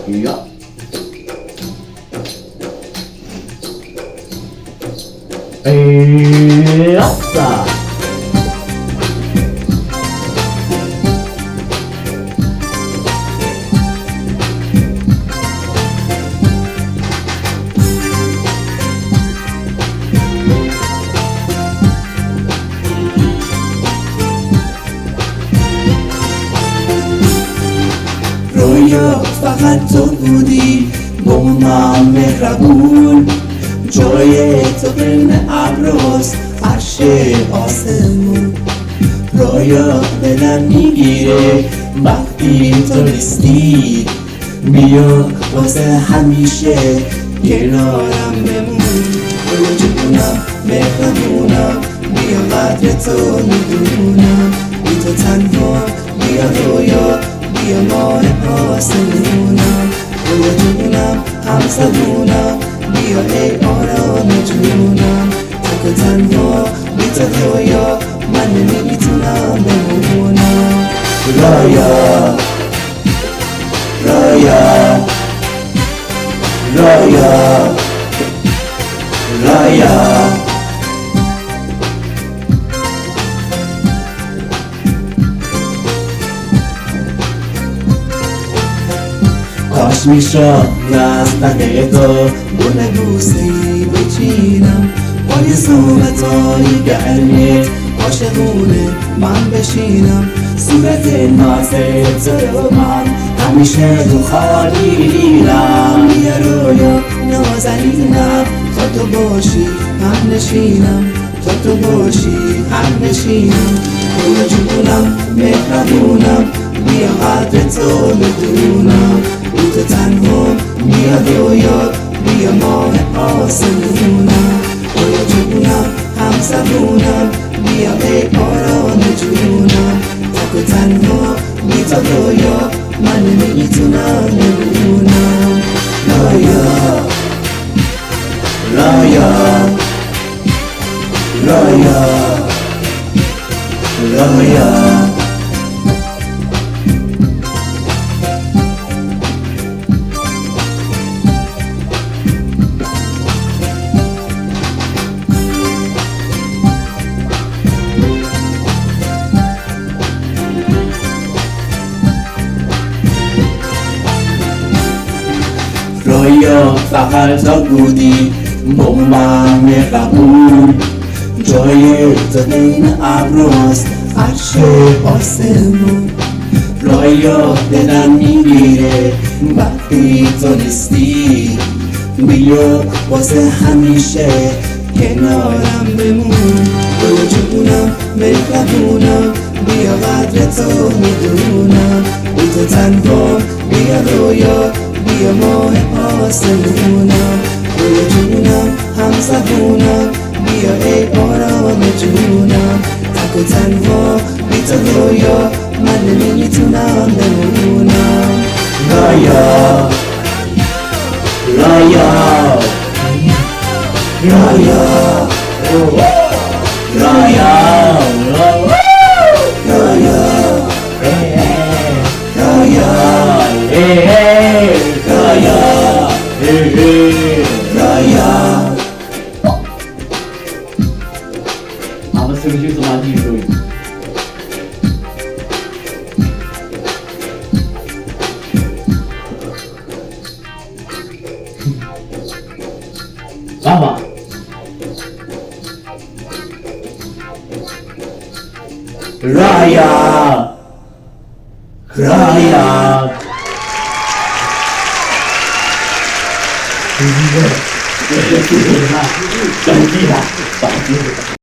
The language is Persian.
Ja. Jaså. رویا فقط تو بودی با من مهربون، جای تو بین ابروست عرش آسمون. رویا دلم میگیره وقتی تو نیستی، بیا واسه همیشه کنارم بمون. رویا جونم مهربونم، بیا قدر تو میدونم، بی تو تنها بیا رویا، بیا ماه آسمونم. رویا جونم همسمونم، بیا ای آرام جونم، تک و تنها بی تو رویا من نمیتونم بمونم. رویا رویا رویا رویا کاش میشد از دقیق تو گل بوسی بچینم، پای صحبتهای گرمت عاشقونه من بشینم. صورت نازت رو من همیشه تو خالی دیدم. بیا رویا نازنینم، تا تو باشی هم نشینم، تا تو باشی هم نشینم. رویا جونم مهربونم، بیا قدر تو میدونم، بی تو تنها بیا رویا، بیا ماه آسمونم. رویا جونم همسمونم، بیا ای آرام جونم، تک و تنها بی تو رویا من نمیتونم بمونم. رویا رویا رویا رویا رویا فقط تو بودی با من مهربون، جای تو بین ابروست عرش آسمون. رویا دلم میگیره وقتی تو نیستی، بیا واسه همیشه کنارم بمون. رویا جونم مهربونم، بیا قدر تو میدونم، بی تو تنها بیا رویا، بیا ماه آسمونم. رویا جونم همسمونم، بیا ای آرام جونم، تک و تنها بی تو رویا من نمیتونم بمونم. رویا رویا رویا رویا Aber es ist so mal die Höhe. Baba. Raya. Raya. Danke.